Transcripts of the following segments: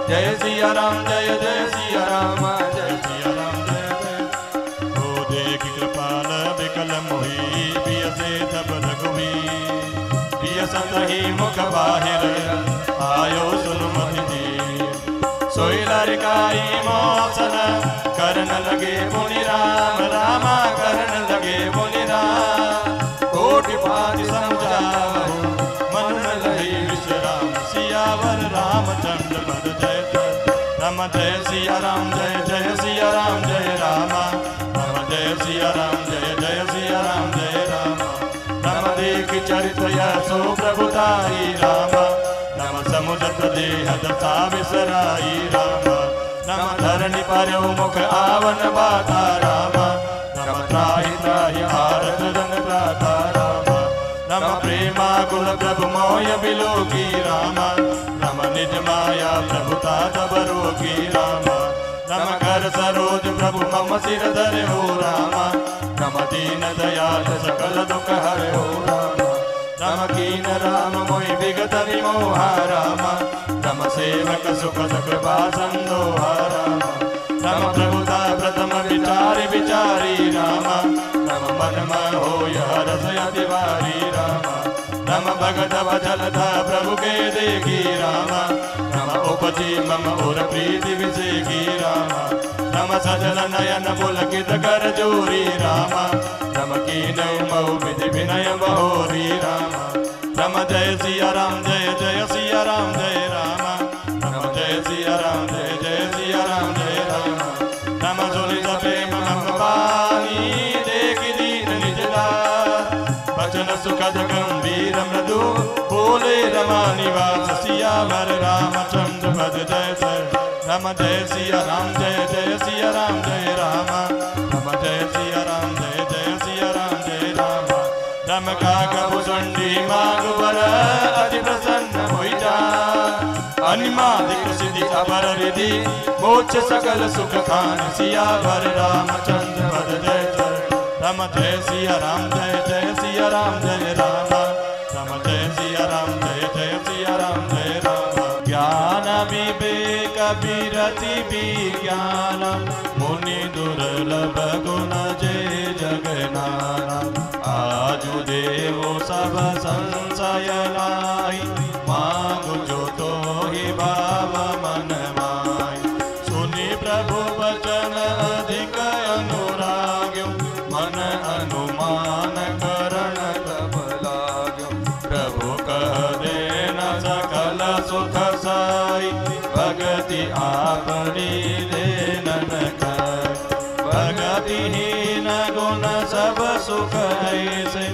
जय सिया राम जय जय सिया राम जय सिया राम जय जय। ओ देख कृपाल विकल मोही पिय से तब रघुवी पिय संतहि मुख बाहिर आयो सुनु मति सोई लड़काई मौसन करन लगे मुनि राम रामा करन लगे मुनि राम कोटि पाति समझावहु मन न लही विश्राम सियावर रामचंद्र पद जय जय राम जय सिया राम जय जय सिया राम जय रामा राम जय सिया राम जय जय सिया राम जय रामा राम देख चरित यशो प्रभुताई रामा राम समुद्र देह दशा विसराई रामा राम धरणी पर मुख आवन बाता रामा राम त्राहि त्राहि आरत रंग प्राता रामा राम प्रेमा कुल प्रभु मोय बिलोकी रामा राम निज माया प्रभुता तब रोकी रामा राम कर सरोज प्रभु मम सिर धरे हो रामा राम दीन दयाल सकल दुख हरे हो रामा राम कीन राम मोहि विगत विमोहा रामा राम सेवक सुख कृपा संदोहा रामा राम प्रभुता प्रथम विचारि विचारी रामा राम मन में होय हरस अति भारी रामा राम भगत वचलता प्रभु के देखी रामा राम उपजी मम और प्रीति विषेकी रामा राम सजल नयन पुलकित कर जोरी रामा राम कीन मऊ विधि विनय बहोरी रामा राम जय सिया राम जय जय सिया राम जय रामा राम जय सिया राम जय जय सिया राम जय रामा राम सुनि प्रेम मम पानी देख दीन निज दास वचन सुखद गंभीर मृदु बोले रमा निवास सियावर रामचंद्र पद जय जय राम जय सिया राम जय जय सिया राम जय रामा राम जय सिया राम जय जय सिया राम जय रामा राम काकभु चंडी मागुवर अति प्रसन्न होई जा अनिमादिक सिद्धि अपर रिधि मोक्ष सकल सुख खान सियावर रामचंद्र पद जय जय राम जय सिया राम जय जय सिया राम जय रामा राम जय सिया राम जय जय सिया राम जय रामा ज्ञान विवेक विरति विज्ञान मुनि दुर्लभ गुण जय जगनाना आजु देवो सब संशय लाई मांगु जो तो ही भाव मन माय सुनि प्रभु वचन अधिक अनुराग्यो मन अनुमान करण तब लाग्यो प्रभु कह देन सकल सुख साई भगति आपनी देनन कर भगतिहीन गुण सब सुख ऐसे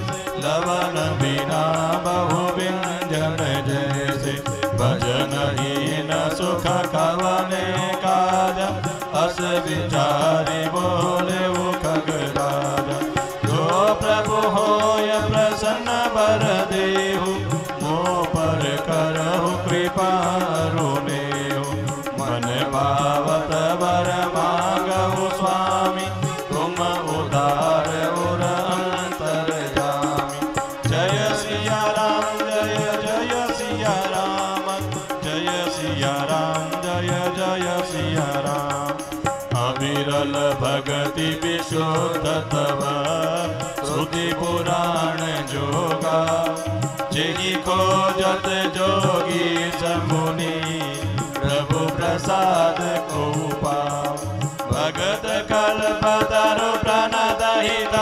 लवन बिना बहु व्यंजन जैसे भजन हीन सुख कवने काज अस विचारी बोले वो खगराज जो प्रभु होय प्रसन्न बर देहु मो पर करहु कृपा रोनेहु मन भावत बर मांगहु स्वामी तुम उदार उर अंतरयामी जय सिया राम जय जय सिया राम जय सिया राम जय जय सिया राम अविरल भगति विशुद्ध तव श्रुति पुराण जोगा जेहि खोजत जोगी समुनि प्रभु प्रसाद को पाओ भगत कल्पतरु प्रणतहित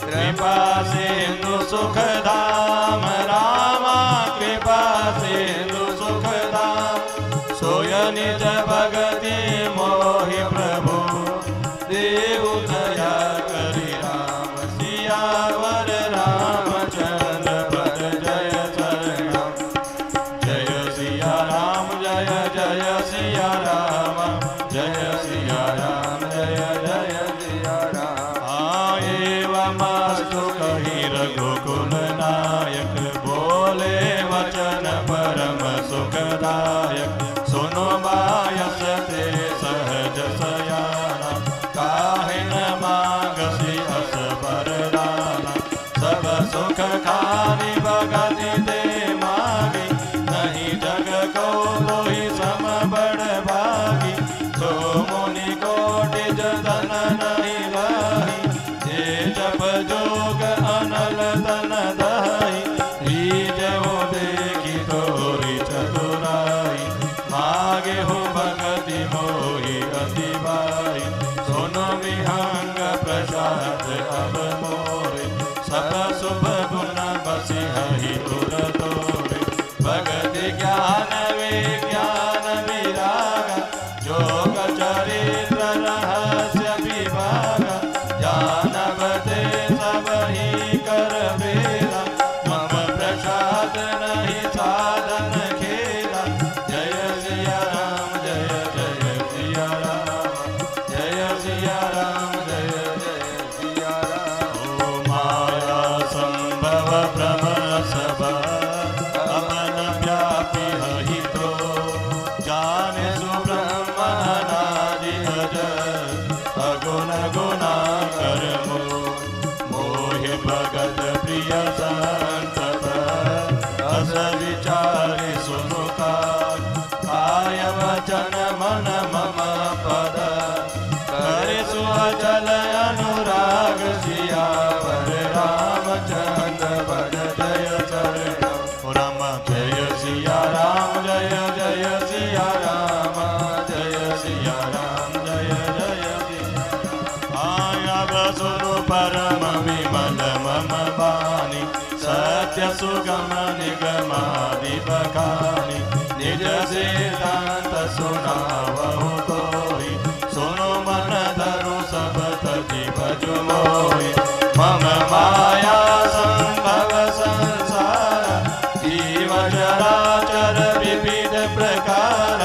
कृपा सिंधु सुख धाम रामा कृपा सिंधु सुख धाम सोय निज भगति मोहि प्रभु देव दया करि राम सियावर रामचंद्र पद जय जय राम जय सिया राम जय जय सिया राम जय सिया राम जय जय सिया राम आएवमस्तु कहि रघुकुल नायक बोले वचन परम सुखदायक सुनो बायस ते सहज सयाना काहे न मांगसी अस वरदाना सब सुख खानी भगति दे मांगी नहीं जग को लोही सम बड़ हो भगति मोहि अति भाई। सुनो विहंग प्रसाद अब मोरे, सब शुभ गुण बसी हहि तुर तोरे। भगति ज्ञान विज्ञान विराग, योग चरित्र रहस्य विभाग। जानवते सब ही कर बेरा, मम प्रसाद नहीं साधन खेला। जय सिया राम जय जय सिया राम, जय सिया राम जय जय सिया राम। ओ माया संभव प्रभसभ, अमन व्यापी हहि तो। जाने सुब्रह्मणादि अजर, अगुण गुणाकर मोहि भगत प्रिय संतत। अस विचारि सुनु काय वचन मन मम पद। करे सुअचल अनुराग सियावर रामचंद्र पद जय चरण। राम जय सिया राम जय जय सिया राम, जय सिया राम जय जय सिया। आया सुनु परम विमल मम बानी, सत्य सुगम निगमादि बखानी। निज सिद्धांत सुनावहु तोहि, सुनो मन धरु सब तजि भजु मोहि। मम माया संभव संसार, जीव चराचर विविध प्रकार।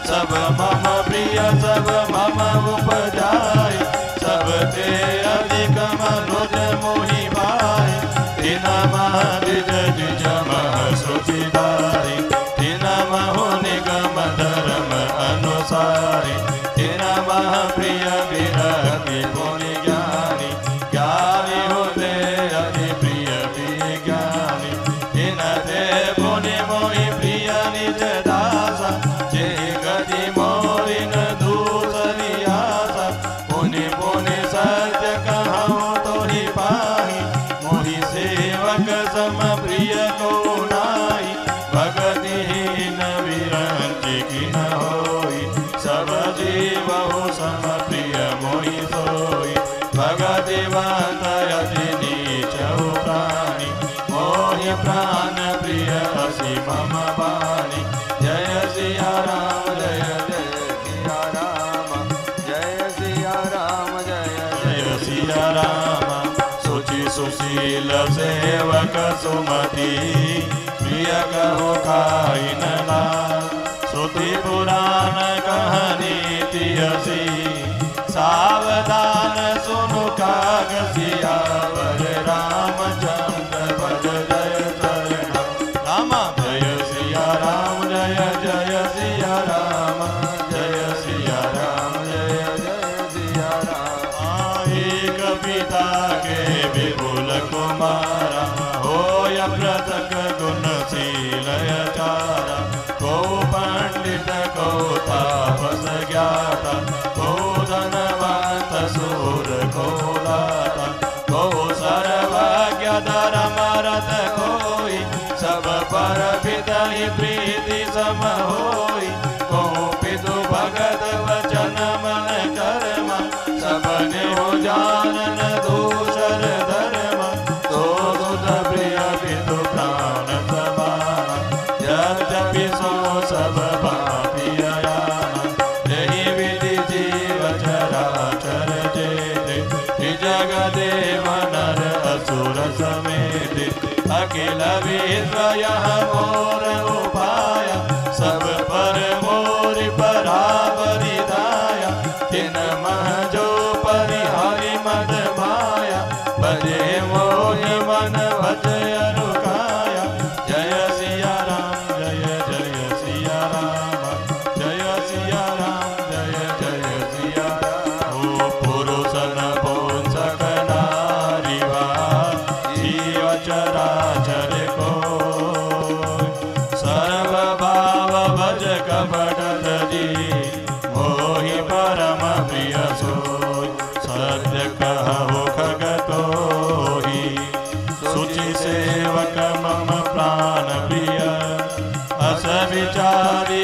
सब मम प्रिय सब मम उपजाय, सब ते अधिक मनुज मोहि भाई। तिन मह द्विज द्विज मह श्रुतिधारी, तिन महु निगम धर्म अनुसारी। तिन मह प्रिय विरति पुनि ज्ञानी, ज्ञानी होते अति प्रिय विज्ञानी। तिन ते पुनि मोहि प्रिय निज दासा, जे गति मोरि न दूसरी आसा। पुनि पुनि सत्य कहूँ तोहि पाहि, मोहि सेवक सम प्रिय को नाहि। भगतिहीन विरंचि किन होई, सब जीवहु सम प्रिय मोहि सोई। भगतिवंत अति नीचहु प्राणी, मोहि प्राण प्रिय असि मम बानी। जय सिया राम जय जय सिया राम, जय सिया राम जय जय सिया राम। सुचि सुशील सेवक सुमति, प्रिय कहो खाइन लाग। श्रुति पुराण कहानी असी, सावधान सुनु काग सियावर रामचंद्र पद जय चरण। राम जय सिया राम जय जय सिया राम, जय सिया राम जय जय सिया राम। एक पिता के विपुल कुमारा, होय पृथक गुणशील चारा। को पंडित को तापस ज्ञाता, को धनवंत सूर को दाता। को सर्वज्ञ धर्म रथ कोई, सब पर पितहि प्रीति सम होई। को पितु भगत वचन मन कर्म, सबने हो जानन दूसर धर्म। तो सुत प्रिय पितु प्राण समाना, यद्यपि सो सब भांति अयाना। यही विधि जीव चराचर जेते, त्रिजगदेव नर असुर समेत। अखिल विश्व यह मोर उपाय, सब पर मोरि बराबरि दाया। तिन मह जो परिहरि मद भाया, भजे मोहि मन भजय रुकाया। जय सिया राम जय जय सिया राम, जय सिया राम जय जय सिया राम। ओ पुरुष नपुंसक नारी वा, जीव चराचर को। सर्व भाव भज कपट तजी, मोहि परम प्रिय सोई। सत्य कहु खगतोहि, सुचि सेवक मम प्राण प्रिय। अस विचारि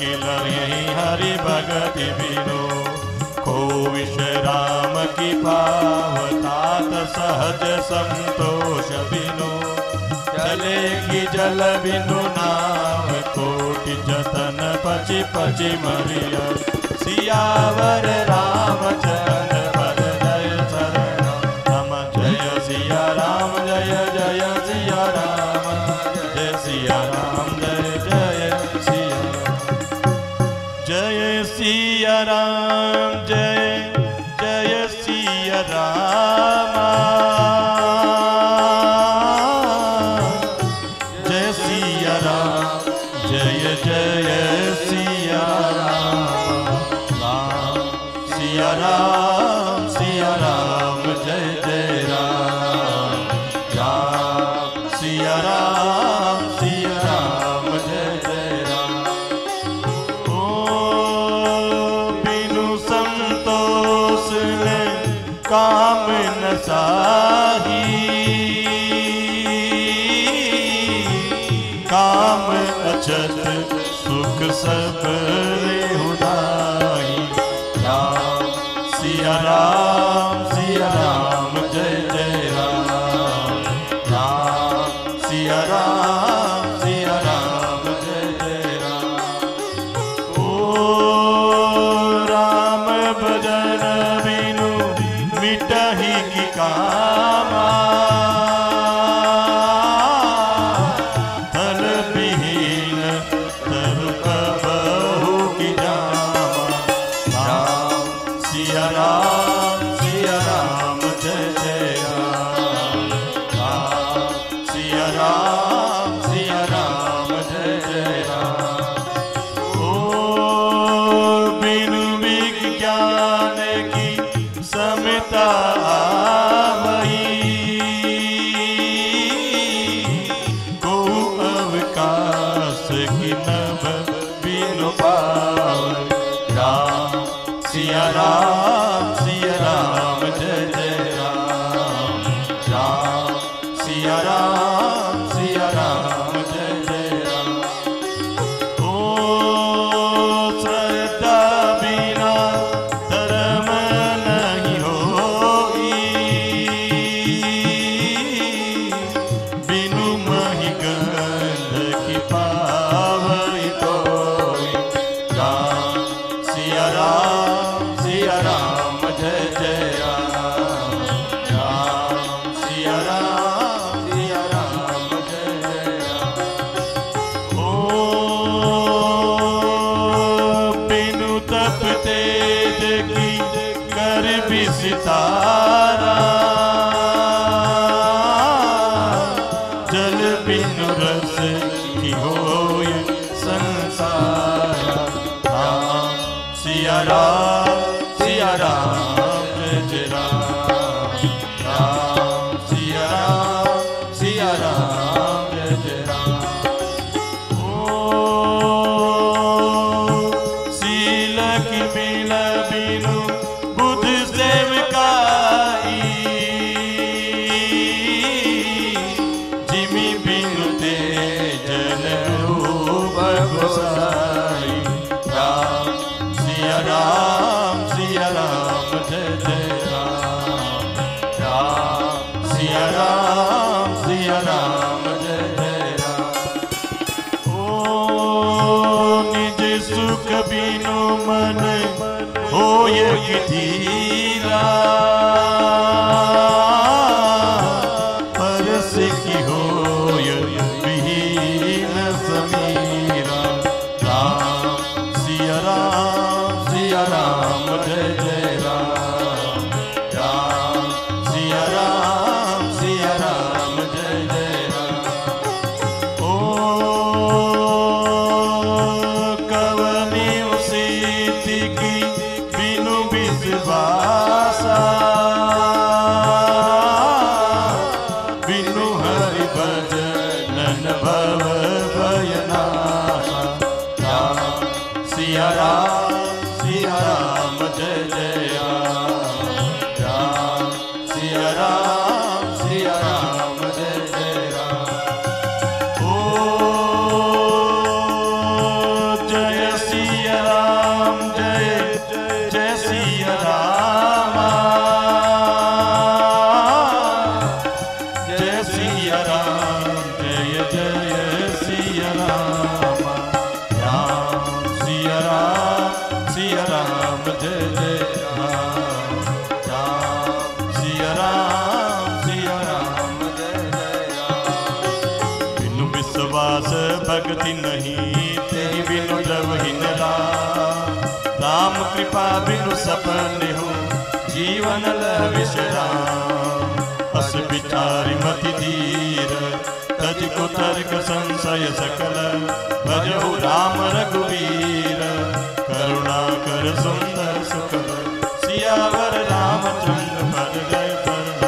अकिल हरि भगति बिनो। को विश्राम की पावतात सहज संतोष बिनो। चलेगी जल बिनु नाव कोटि जतन पचि पचि मरिया। सियावर रामचंद्र पर जय शरण राम जय सिया राम जय जय सिया राम जय सिया राम जय जय सिया जय सिया राम जय जय सिया राम जय सिया राम जय जय सिया राम सिया राम जय जय राम राम सिया राम जय जय राम। ओ बिनु संतोष ने काम न साही। काम अछत सुख सब रेहु नाहि। सिया राम जय जय राम राम सिया राम जय जय राम। ओ राम भजन बिनु मिटहि की कामा। धन विहीन तरु कबहु की जामा। सिया राम जय जय राम राम सिया राम जय जय राम। ओ बिनु विज्ञान की समता आवई। को अवकाश की नभ बिनु पावई। राम सिया राम जय जय राम राम सिया राम जय जय राम। ओ श्रद्धा बिना धर्म नहीं होई। बिनु महि गंध की पावई तोई। राम सिया राम जय जय राम राम सिया राम जय जय राम। ओ बिनु तप तेज की कर विस्तारा। जल बिनु रस की होय संसारा। राम सिया राम जय जय राम राम सिया राम जय जय राम। ओ सील की बिल बिनु बुध सेवकाई। जिमि बिनु तेजन रूप गोसाई। राम सिया राम जय जय राम राम सिया राम जय जय राम। ओ निज सुख बिनु मन होय धीरा। परस की होय विहीन समीरा। राम सिया राम जय जय राम राम सिया राम जय जय राम। ओ कवनी उसीति की बिनु विश्वासा। बिनु हरि भजन भव भय नाशा। राम सिया राम जय जय राम राम सिया राम जय जय राम। ओ जय सिया राम जय जय सिया राम जय सिया राम जय जय सिया राम राम सिया राम जय जय राम सिया राम जय जय राम। बिनु विश्वास भक्ति नहीं तेरी बिनु द्रवहीन राम कृपा बिनु सपने हो जीवन विश्राम। अस विचारि मति धीर तज को तर्क संशय सकल भजहु राम रघुवीर करुणा कर सुंदर सुखद सियावर रामचंद्र पद जय परम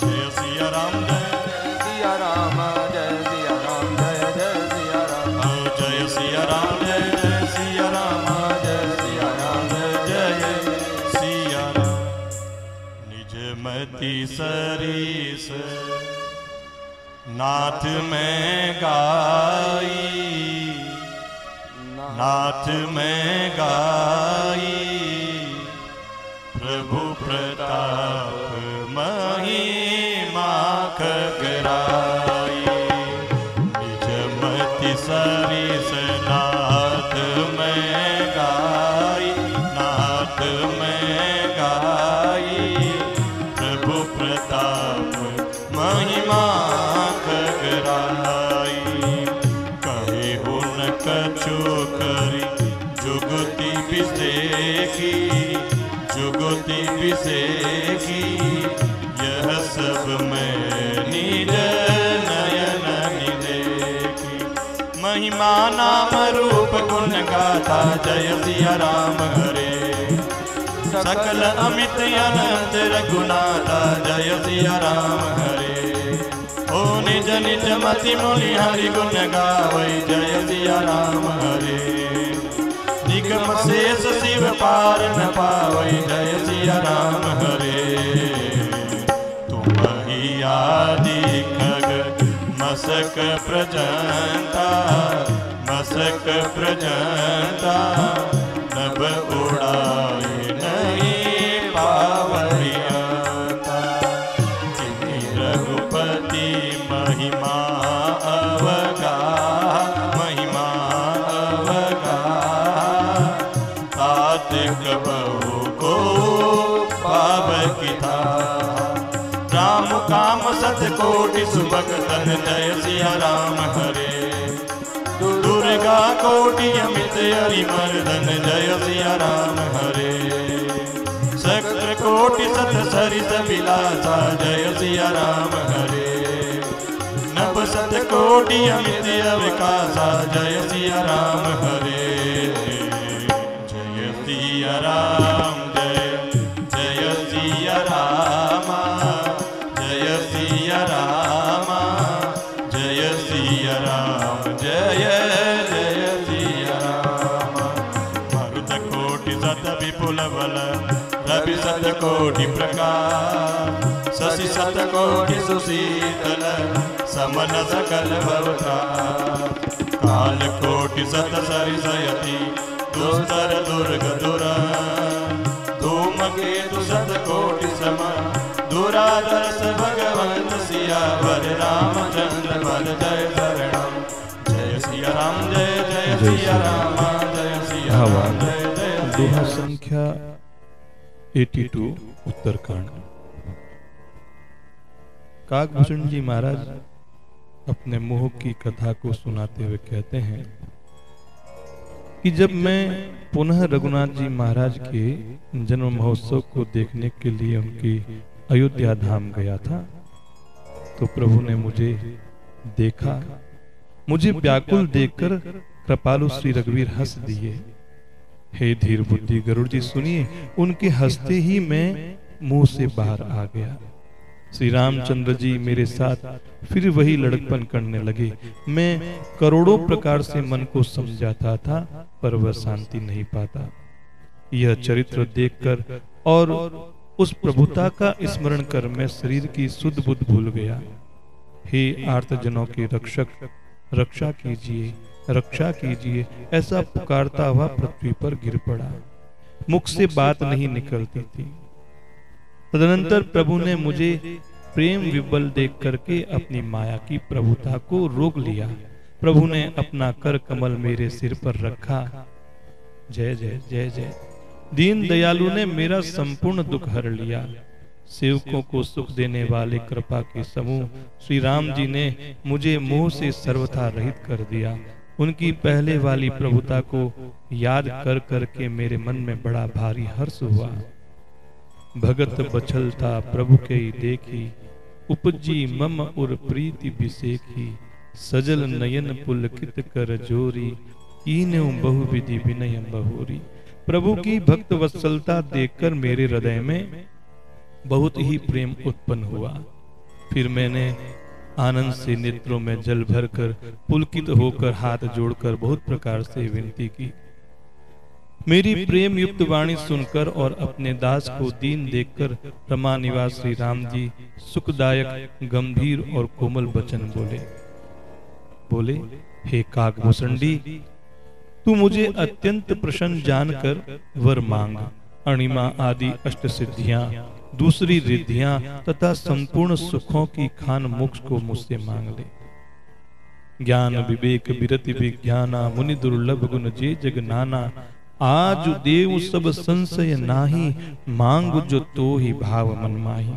जय सिया राम जय सिया राम जय सिया राम जय जय सिया राम जय सिया राम जय जय सिया राम जय सिया राम जय जय सिया राम। निज मति सरीस नाथ में गाई नाथ में गाई प्रभु प्रताप महिमा खगराई। निज मति सरीस नाथ में गाई नाथ में गाई प्रभु प्रताप महिमा खगराई। कहे हो न कछु करी जुगति विसेखी जुगति विसेखी यह सब मैं निज नयन निदेखी। महिमा नाम रूप गुण गाथा जय सिया राम हरे सकल अमित अनंत रघुनाथा जय सिया राम हरे। ओ निज निज मति मुनि हरि गुण गावै जय सिया राम हरे। निगम शेष शिव पार न पावै जय सिया राम हरे। तुम ही आदि खग मसक प्रजंता मसक प्रजंता नभ उड़ाए नहीं पावरियता। जिनि रघुपति महिमा अवगा महिमा अवगा तात कबहु को पावकी था। राम काम सत कोटि सुभगतन जय सिया राम हरे। दुर्गा कोटि अमित हरिमर्दन जय सिया राम हरे। शक्र कोटि सत सरित विलासा जय सिया राम हरे। नभ सत कोटि अमित अविकासा जय सिया राम हरे। जय सिया राम जय जय सिया राम जय सिया राम जय सिया राम जय जय सिया राम। मरुत कोटि सत विपुल बल रवि सत कोटि प्रकाश शशि सत कोटि सुशीतल समन सकल भवताप। काल कोटि सत सरिसयति दुस्तर दुर्ग दुरा धूमकेतु सत कोटि समा दुरादर्श भगवंत सियावर रामचंद्र पद जय शरणम जय सिया राम जय जय सिया राम जय सिया राम जय जय। दोहा संख्या 82 उत्तरकांड। काकभूषण जी महाराज अपने मोह की कथा को सुनाते हुए कहते हैं कि जब मैं पुनः रघुनाथ जी महाराज के जन्म महोत्सव को देखने के लिए उनकी अयोध्या धाम गया था तो प्रभु ने मुझे देखा। मुझे व्याकुल देखकर कृपालु श्री रघुवीर हंस दिए। हे धीर बुद्धि गरुड़ जी सुनिए, उनके हंसते ही मैं मुंह से बाहर आ गया। श्री रामचंद्र जी मेरे साथ फिर वही लड़कपन करने लगे। मैं करोड़ों प्रकार से मन को समझाता था पर वह शांति नहीं पाता। यह चरित्र देखकर और उस प्रभुता का स्मरण कर मैं शरीर की शुद्ध बुद्ध भूल गया। हे आर्तजनों के रक्षक, रक्षा कीजिए, रक्षा कीजिए, ऐसा पुकारता हुआ पृथ्वी पर गिर पड़ा। मुख से बात नहीं निकलती थी। तदनंतर प्रभु ने मुझे प्रेम विबल देख करके अपनी माया की प्रभुता को रोक लिया। प्रभु ने अपना कर कमल मेरे सिर पर रखा। जय जय जय जय। दीन दयालु ने मेरा संपूर्ण दुख हर लिया। सेवकों को सुख देने वाले कृपा के समूह श्री राम जी ने मुझे मोह से सर्वथा रहित कर दिया। उनकी पहले वाली प्रभुता को याद कर करके मेरे मन में बड़ा भारी हर्ष हुआ। भगत बछलता प्रभु के ही देखी, उपजी मम उर प्रीति बिसेखी, सजल नयन पुलकित कर जोरी, कीन्यों बहुविधि विनय बहुरी। प्रभु की भक्त वत्सलता देखकर मेरे हृदय में बहुत ही प्रेम उत्पन्न हुआ। फिर मैंने आनंद से नेत्रों में जल भरकर पुलकित होकर हाथ जोड़कर बहुत प्रकार से विनती की। मेरी प्रेम युक्त वाणी सुनकर और अपने दास को दीन देखकर रमा निवास श्री राम जी सुखदायक गंभीर और कोमल वचन बोले, हे काकभूषणी, तू मुझे अत्यंत प्रसन्न जानकर वर मांग। अणिमा आदि अष्ट सिद्धियां, दूसरी रिद्धियां तथा संपूर्ण सुखों की खान मोक्ष को मुझसे मांग ले। ज्ञान विवेक विरति विज्ञाना, मुनि दुर्लभ गुण जे जग नाना, आज देव सब संशय नाही, मांग जो तो ही भाव मन माही।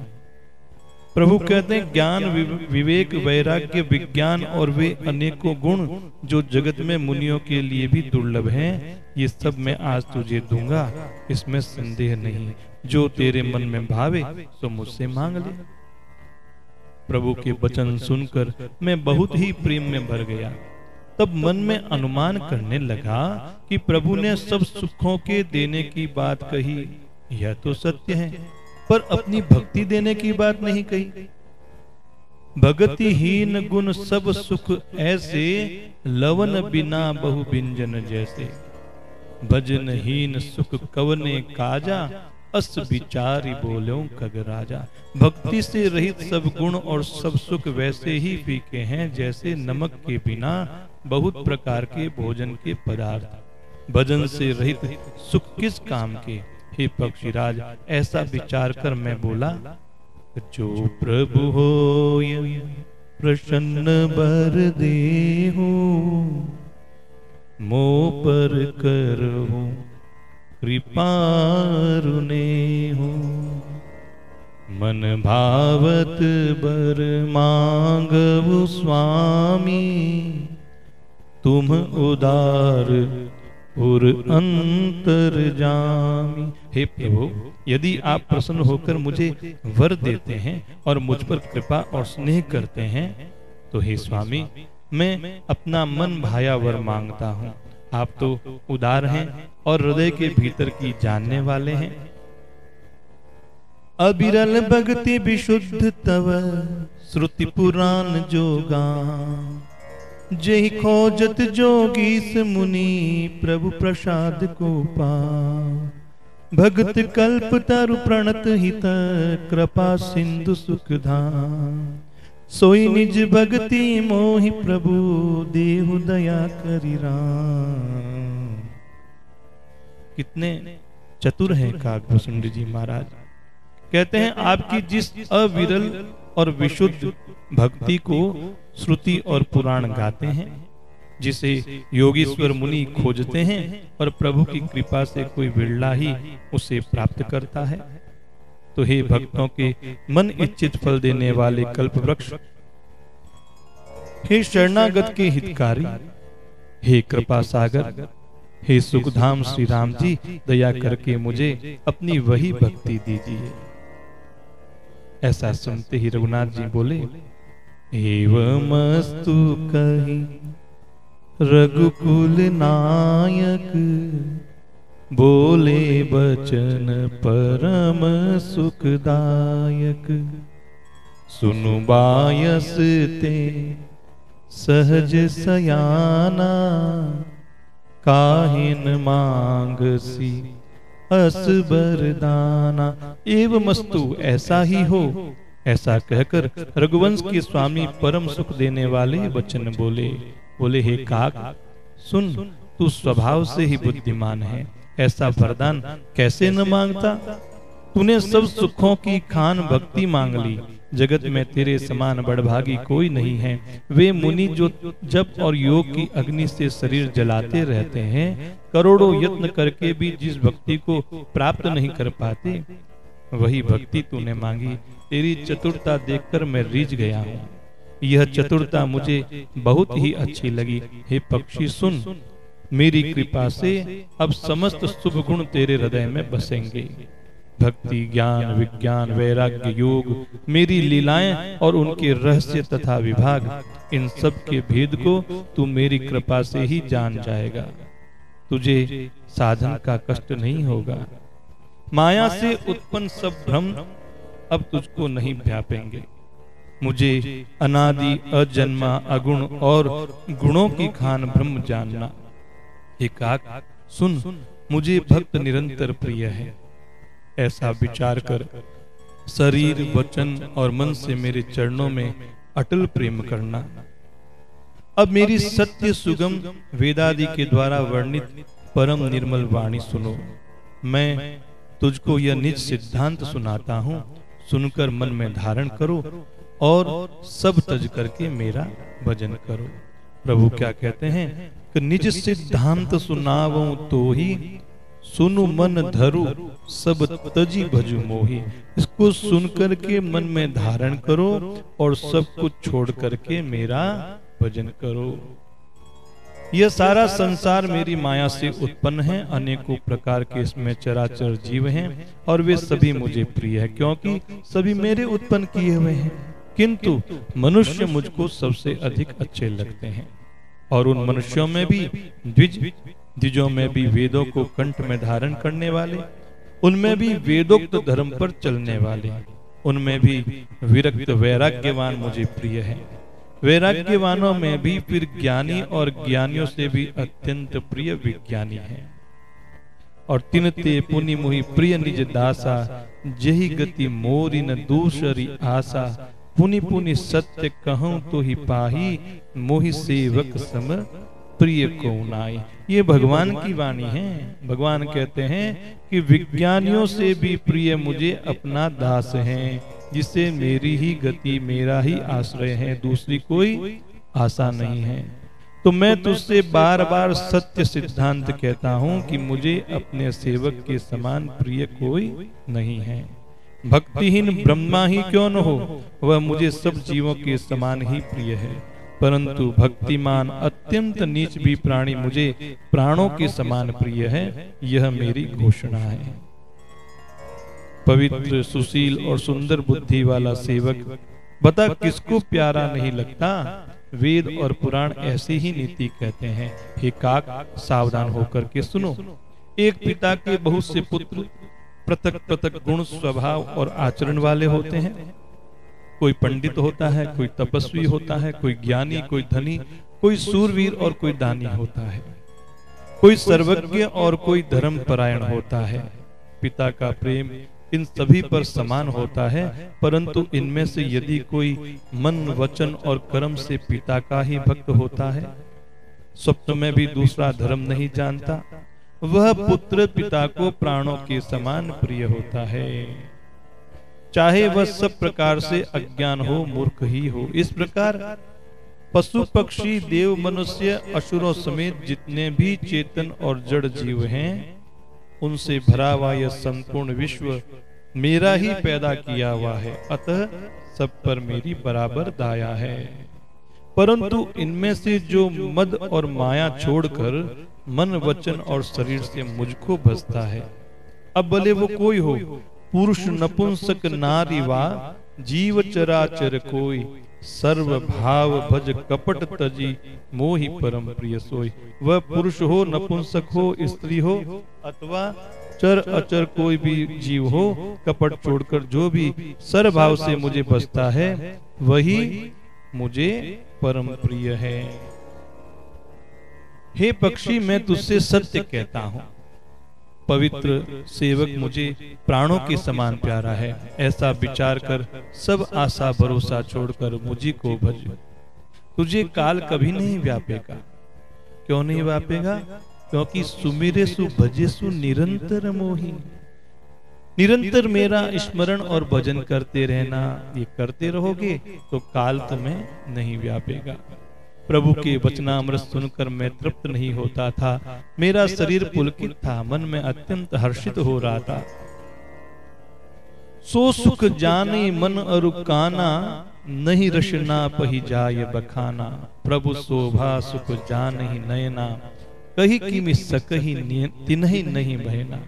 प्रभु कहते हैं ज्ञान विवेक वैराग्य विज्ञान और वे अनेकों गुण जो जगत में मुनियों के लिए भी दुर्लभ हैं, ये सब मैं आज तुझे दूंगा, इसमें संदेह नहीं। जो तेरे मन में भावे सो मुझसे मांग ले। प्रभु के वचन सुनकर मैं बहुत ही प्रेम में भर गया। तब मन में अनुमान करने लगा कि प्रभु ने सब सुखों के देने की बात कही, यह तो सत्य है, पर अपनी भक्ति देने की बात नहीं कही। भगतिहीन गुण सब सुख ऐसे, लवन बिना बहु व्यंजन जैसे। भजनहीन सुख कवने काजा, अस विचारी बोलो खग राजा। भक्ति से रहित सब गुण और सब सुख वैसे ही फीके हैं जैसे नमक के बिना बहुत प्रकार के भोजन के पदार्थ। भजन से रहित सुख किस काम के, हे पक्षीराज। ऐसा विचार कर मैं बोला, जो प्रभु होय प्रसन्न बर देहु, मो पर करहु कृपा रुनेहु। मन भावत बर मांगहु स्वामी, तुम उदार और अंतर जामी। हे प्रभु, यदि आप प्रसन्न होकर मुझे वर देते हैं और मुझ पर कृपा और स्नेह करते हैं, तो हे स्वामी, मैं अपना मन भाया वर मांगता हूँ। आप तो उदार हैं और हृदय के भीतर की जानने वाले हैं। अबिरल भक्ति विशुद्ध तव, श्रुति पुराण जोगा। जहि खोजत जोगीस मुनि, प्रभु प्रसाद को पा। भगत कल्प तरु प्रणत हित, कृपा सिंधु सुखधाम। सोई निज भक्ति मोहि प्रभु, देहु दया करि राम। कितने चतुर हैं काकभूषणी जी महाराज। कहते हैं आपकी जिस अविरल और विशुद्ध भक्ति को श्रुति और पुराण गाते हैं, जिसे योगीश्वर मुनि खोजते हैं और प्रभु की कृपा से कोई बिरला ही उसे प्राप्त करता है, तो हे भक्तों के मन इच्छित फल देने वाले कल्प वृक्ष, हे शरणागत के हितकारी, हे कृपा सागर, हे सुखधाम श्री राम जी, दया करके मुझे अपनी वही भक्ति दीजिए। ऐसा सुनते ही रघुनाथ जी बोले, एवमस्तु कही रघुकुल नायक, बोले बचन परम सुखदायक। सुनु बायस ते सहज सयाना, काहिन मांगसी अस बरदाना। एवमस्तु ऐसा ही हो, ऐसा कहकर रघुवंश के स्वामी परम सुख देने वाले वचन बोले। बोले, हे काक, सुन, तू स्वभाव से ही बुद्धिमान है, ऐसा वरदान कैसे न मांगता। तूने सब सुखों की खान भक्ति मांग ली, जगत में तेरे समान बड़भागी कोई नहीं है। वे मुनि जो जप और योग की अग्नि से शरीर जलाते रहते हैं, करोड़ों यत्न करके भी जिस भक्ति को प्राप्त नहीं कर पाते, वही भक्ति तूने मांगी। तेरी चतुरता देखकर मैं रीझ गया हूँ, यह चतुरता मुझे बहुत ही अच्छी लगी। हे पक्षी सुन, मेरी कृपा से अब समस्त शुभ गुण तेरे हृदय में बसेंगे। भक्ति, ज्ञान, विज्ञान, वैराग्य, योग, मेरी लीलाएं और उनके रहस्य तथा विभाग, इन सब के भेद को तू मेरी कृपा से ही जान जाएगा। तुझे साधन का कष्ट नहीं होगा। माया से उत्पन्न सब भ्रम अब तुझको नहीं व्यापेंगे। मुझे अनादि, अजन्मा, अगुण और गुणों की खान ब्रह्म जानना। हे काक सुन, मुझे भक्त निरंतर प्रिय है, ऐसा विचार कर शरीर, वचन और मन से मेरे चरणों में अटल प्रेम करना। अब मेरी सत्य सुगम वेदादि के द्वारा वर्णित परम निर्मल वाणी सुनो। मैं तुझको यह निज सिद्धांत सुनाता हूँ, सुनकर मन में धारण करो और सब तज करके मेरा भजन करो। प्रभु क्या कहते हैं कि निज सिद्धांत सुनावो तो ही, सुनु मन धरु सब तजी भजु मोही। इसको सुन करके मन में धारण करो और सब कुछ छोड़ करके मेरा भजन करो। यह सारा संसार मेरी माया से उत्पन्न है, अनेकों प्रकार के इसमें चराचर जीव हैं और वे सभी मुझे प्रिय है, क्योंकि सभी मेरे उत्पन्न किए हुए हैं। किंतु मनुष्य मुझको सबसे अधिक अच्छे लगते हैं, और उन मनुष्यों में भी द्विजों में भी वेदों को कंठ में धारण करने वाले, उनमें भी वेदोक्त धर्म पर चलने वाले, उनमें भी विरक्त वैराग्यवान मुझे प्रिय है। वैराग्यवानों में भी फिर ज्ञानी और ज्ञानियों से भी अत्यंत प्रिय विज्ञानी है। और तिनते पुनि मुहि प्रिय निज दासा, जही गति मोरी न दूसरी आशा। पुनि पुनि सत्य कहूं तो ही पाही, मोहि सेवक सम प्रिय को नाई। ये भगवान की वाणी है। भगवान कहते हैं कि विज्ञानियों से भी प्रिय मुझे अपना दास है, जिससे मेरी ही गति, मेरा ही आश्रय है, दूसरी कोई आशा नहीं है। तो मैं तुझसे बार बार सत्य सिद्धांत कहता हूँ कि मुझे अपने सेवक के समान प्रिय कोई नहीं है। भक्तिहीन ब्रह्मा ही क्यों न हो, वह मुझे सब जीवों के समान ही प्रिय है, परंतु भक्तिमान अत्यंत नीच भी प्राणी मुझे प्राणों के समान प्रिय है। यह मेरी घोषणा है। पवित्र, सुशील और सुंदर बुद्धि वाला सेवक बता किसको प्यारा नहीं लगता। वेद और पुराण ऐसी ही नीति कहते हैं। हे काक सावधान होकर के सुनो। एक पिता के बहुत से पुत्र पृथक पृथक गुण, स्वभाव और आचरण वाले होते हैं। कोई पंडित होता है, कोई तपस्वी होता है, कोई ज्ञानी, कोई धनी, कोई सूरवीर और कोई दानी होता है, कोई सर्वज्ञ और कोई धर्म परायण होता है। पिता का प्रेम इन सभी पर समान होता है, परंतु इनमें से यदि कोई मन, वचन और कर्म से पिता का ही भक्त होता है, स्वप्न में भी दूसरा धर्म नहीं जानता, वह पुत्र पिता को प्राणों के समान प्रिय होता है, चाहे वह सब प्रकार से अज्ञान हो, मूर्ख ही हो। इस प्रकार पशु, पक्षी, देव, मनुष्य, असुरों समेत जितने भी चेतन और जड़ जीव हैं, उनसे भरा हुआ यह संपूर्ण विश्व मेरा ही पैदा किया हुआ है, अतः सब पर मेरी बराबर दया है। परंतु इनमें से जो मद और माया छोड़कर मन, वचन और शरीर से मुझको भजता है, अब भले वो कोई हो, पुरुष, नपुंसक, नारी वा जीव चराचर कोई, सर्व भाव भज कपट तजी, मोहि परम प्रिय सोई। वह पुरुष हो, नपुंसक हो, स्त्री हो अथवा चर अचर कोई भी जीव हो, कपट छोड़कर जो भी सर्वभाव से मुझे बसता है, वही मुझे परम प्रिय है। हे पक्षी, मैं तुझसे सत्य कहता हूँ, पवित्र सेवक मुझे प्राणों के समान प्यारा है। ऐसा विचार कर सब आशा भरोसा छोड़कर मुझी को भज, तुझे काल कभी नहीं व्यापेगा। क्यों नहीं व्यापेगा? क्योंकि सुमिरे सु भजे सु निरंतर मोही। निरंतर मेरा स्मरण और भजन करते रहना, ये करते रहोगे तो काल तुम्हें नहीं व्यापेगा। प्रभु के वचनामृत सुनकर मैं तृप्त नहीं होता था, मेरा शरीर पुलकित था, मन में अत्यंत हर्षित हो रहा था। सो सुख जाने मन अरु काना, नहीं रशना पही जाय बखाना। प्रभु शोभा सुख जान ही नयना, कही किमि सकही तिन्हि नहीं बहना।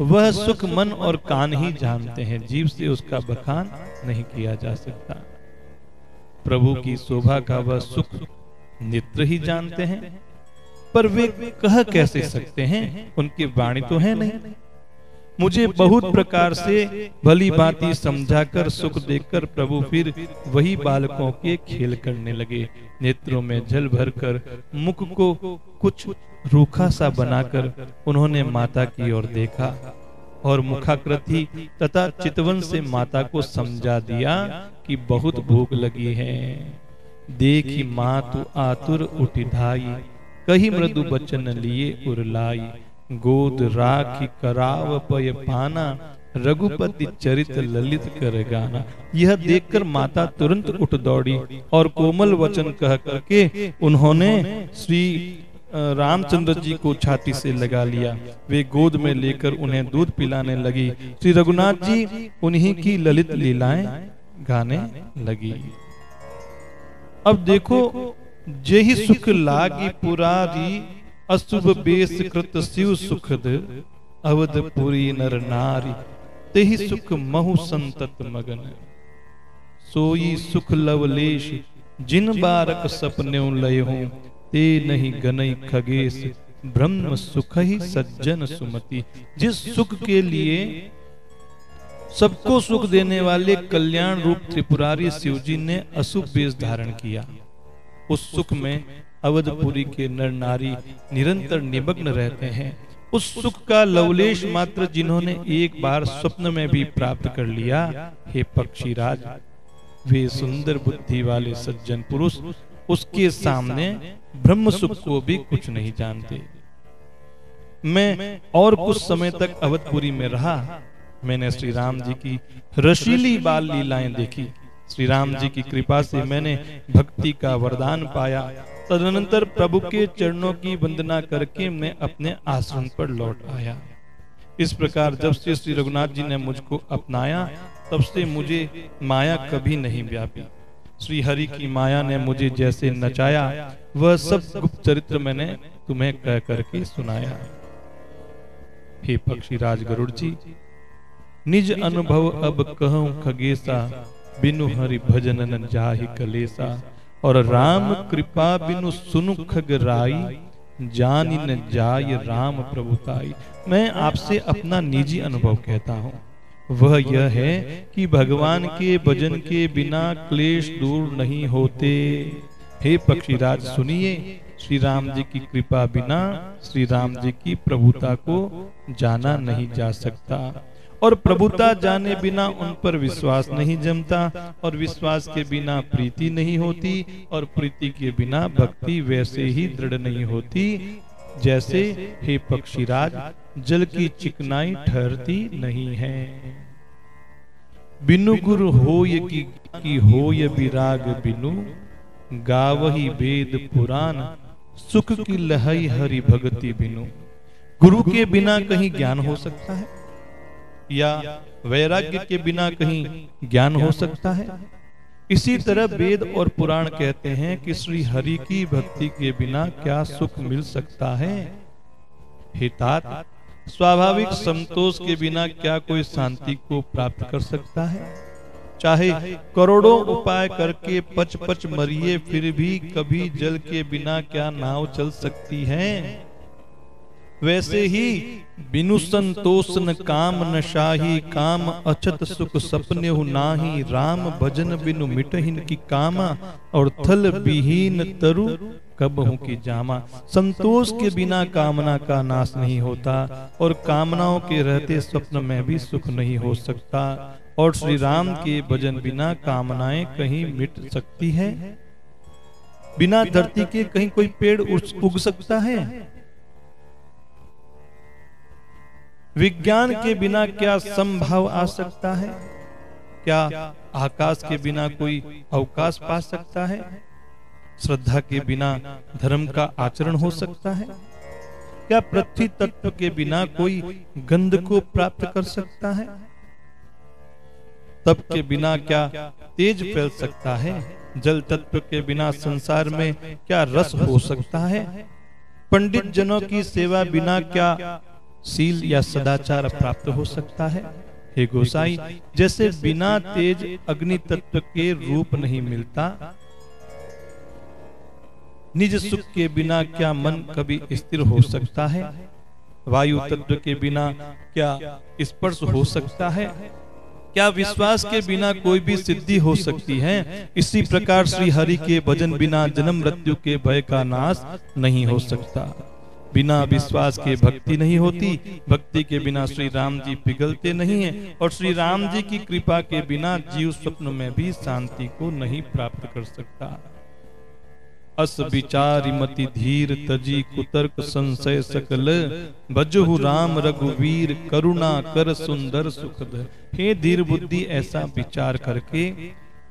वह सुख मन और कान ही जानते हैं, जीव से उसका बखान नहीं किया जा सकता। प्रभु की शोभा का वह सुख नेत्र ही जानते हैं, पर वे कह कैसे सकते हैं? उनकी वाणी तो है नहीं। मुझे बहुत प्रकार से भली भांति समझाकर सुख देकर प्रभु फिर वही बालकों के खेल करने लगे। नेत्रों में जल भरकर मुख को कुछ रूखा सा बनाकर उन्होंने माता की ओर देखा और मुखाकृति तथा चितवन से माता को समझा दिया कि बहुत भूख लगी है। देखी मातु आतुर उठी धाई, कही मृदु बचन लिए उरलाई। गोद राखी कराव पय पाना, रघुपति चरित ललित कर गाना। यह देखकर माता तुरंत उठ दौड़ी और कोमल वचन कह करके उन्होंने श्री रामचंद्र जी को छाती से लगा लिया। वे गोद में लेकर उन्हें दूध पिलाने लगी। श्री रघुनाथ जी उन्हीं की ललित लीलाएं गाने लगी। अब देखो, जेहि सुख लागी पुरारी, अशुभ बेस कृत शिव सुखद। अवधपुरी नर नारी, तेहि सुख महु संतत मगन। सोई सुख लवलेश, जिन बारक सपने लय हूं। ते नहीं गनई खगेश, ब्रह्म सुख ही सज्जन सुमति। जिस सुख के लिए सबको सुख देने वाले कल्याण रूप त्रिपुरारी शिवजी ने अशुभ वेश धारण किया, उस सुख में अवधपुरी के नर नारी निरंतर निमग्न रहते हैं। उस सुख का लवलेश मात्र जिन्होंने एक बार स्वप्न में भी प्राप्त कर लिया, हे पक्षीराज, वे सुंदर बुद्धि वाले सज्जन पुरुष उसके सामने ब्रह्म सुख को भी कुछ नहीं जानते। मैं और कुछ समय तक अवधपुरी में रहा। मैंने श्री राम जी की रसीली बाल लीलाएं देखी। श्री राम जी की कृपा से मैंने भक्ति का वरदान पाया। तदनंतर प्रभु के चरणों की वंदना करके मैं अपने आश्रम पर लौट आया। इस प्रकार जब से श्री रघुनाथ जी ने मुझको अपनाया, तब से मुझे माया कभी नहीं व्यापी। श्री हरि की माया ने मुझे जैसे नचाया, वह सब गुप्त चरित्र मैंने तुम्हें कह करके सुनाया। हे पक्षीराज गरुड़ जी, निज अनुभव अब कहूं खगेसा। बिनु हरि भजन न जाहि कलेसा। और राम कृपा बिनु सुनु खग राई। जानि न जाय राम प्रभुताई। मैं आपसे अपना निजी अनुभव कहता हूँ। वह यह है कि भगवान के भजन के बिना क्लेश दूर नहीं होते। हे पक्षीराज सुनिए, श्री राम जी की कृपा बिना श्री राम जी की प्रभुता को जाना नहीं जा सकता, और प्रभुता जाने बिना उन पर विश्वास नहीं जमता, और विश्वास के बिना प्रीति नहीं होती, और प्रीति के बिना भक्ति वैसे ही दृढ़ नहीं होती जैसे, हे पक्षीराज, जल की चिकनाई ठहरती नहीं है। बिनु गुरु होय की होय विराग बिनु। गावही वेद पुराण सुख की लहई हरि भगति बिनु। गुरु के बिना कहीं ज्ञान हो सकता है, या वैराग्य के बिना कहीं ज्ञान हो सकता है? इसी तरह वेद और पुराण कहते हैं कि श्री हरि की भक्ति के बिना क्या सुख मिल सकता है। हे तात, स्वाभाविक संतोष के बिना क्या कोई शांति को प्राप्त कर सकता है? चाहे करोड़ों उपाय करके पच पच मरिए, फिर भी कभी जल के बिना क्या नाव चल सकती है? वैसे ही बिनु संतोष न काम न शाही। काम अछत सुख सपने हो नाही। राम भजन बिनु मिटहिन की कामा। और थल विहीन तरु कबहु की जामा। संतोष के बिना कामना का नाश नहीं होता, और कामनाओं के रहते स्वप्न में भी सुख नहीं हो सकता। और श्री राम के भजन बिना कामनाएं कहीं मिट सकती है? बिना धरती के कहीं कोई पेड़ उग सकता है? विज्ञान के बिना क्या संभव आ सकता है? क्या आकाश के बिना कोई अवकाश पा सकता है? श्रद्धा के बिना धर्म का आचरण हो सकता है? क्या पृथ्वी तत्व के बिना कोई गंध को प्राप्त कर सकता है? तप के बिना क्या तेज फैल सकता है? जल तत्व के बिना संसार में क्या रस हो सकता है? पंडित जनों की सेवा बिना क्या शील या सदाचार प्राप्त हो सकता है? हे गोसाई, जैसे बिना तेज अग्नि तत्व के रूप नहीं मिलता, निज सुख के बिना क्या मन कभी स्थिर हो सकता है? वायु तत्व के बिना क्या स्पर्श हो सकता है? क्या विश्वास के बिना कोई भी सिद्धि हो सकती है? इसी प्रकार श्री हरि के भजन बिना जन्म मृत्यु के भय का नाश नहीं हो सकता। बिना विश्वास के भक्ति नहीं होती, भक्ति के बिना श्री राम जी पिघलते नहीं हैं, और श्री राम जी की कृपा के बिना जीव स्वप्न में भी शांति को नहीं प्राप्त कर सकता। अस विचारि मति धीर तजी कुतर्क संशय सकल, भजहु राम रघुवीर करुणा कर सुंदर सुखद। हे धीर बुद्धि, ऐसा विचार करके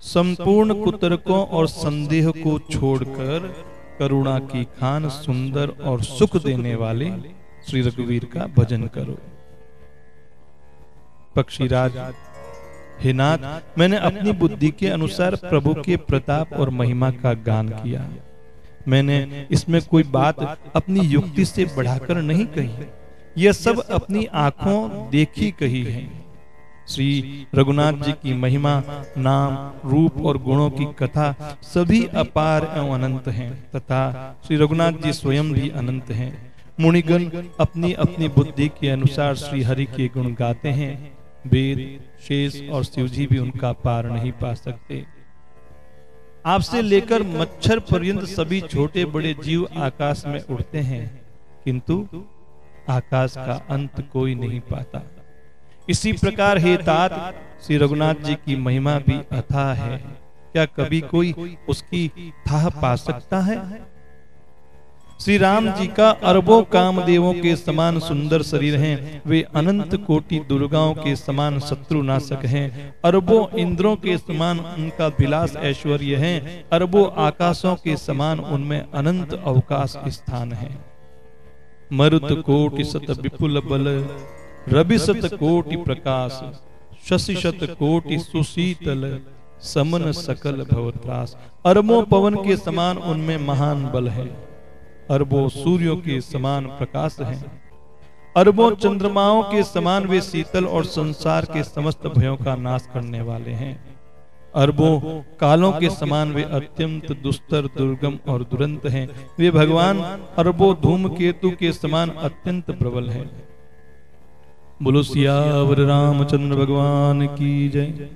संपूर्ण कुतर्कों और संदेह को छोड़कर करुणा की खान सुंदर और सुख देने वाले श्री रघुवीर का भजन करो। पक्षीराज, हे नाथ, मैंने अपनी बुद्धि के अनुसार प्रभु के प्रताप और महिमा का गान किया। मैंने इसमें कोई बात अपनी युक्ति से बढ़ाकर नहीं कही, यह सब अपनी आंखों देखी कही है। श्री रघुनाथ जी की महिमा, नाम, रूप और गुणों की कथा सभी अपार एवं अनंत हैं, तथा श्री रघुनाथ जी स्वयं भी अनंत हैं। मुनिगण अपनी अपनी बुद्धि के अनुसार श्री हरि के गुण गाते हैं। वेद, शेष और शिवजी भी उनका पार नहीं पा सकते। आपसे लेकर मच्छर पर्यंत सभी छोटे बड़े जीव आकाश में उड़ते हैं, किंतु आकाश का अंत कोई नहीं पाता। इसी प्रकार हे तात, श्री रघुनाथ जी की महिमा भी अथाह है, क्या कभी कोई उसकी थाह पा सकता है? श्री राम जी का अरबों कामदेवों के समान सुंदर शरीर हैं, वे अनंत कोटि दुर्गाओं के समान शत्रुनाशक हैं, अरबों इंद्रों के समान उनका विलास ऐश्वर्य है, अरबों आकाशों के समान उनमें अनंत अवकाश स्थान है। मरुत कोटि शत विपुल बल, रवि शत कोटि प्रकाश, शशि शत कोटि सुशीतल, समन सकल भवत्रास। अरबों पवन के समान उनमें महान बल है, अरबों सूर्यों के समान प्रकाश हैं, अरबों चंद्रमाओं के समान वे शीतल और संसार के समस्त भयों का नाश करने वाले हैं, अरबों कालों के समान वे अत्यंत दुस्तर, दुर्गम और दुरंत हैं। वे भगवान अरबों धूमकेतु के समान अत्यंत प्रबल हैं। बोलो सियावर रामचंद्र भगवान की जय।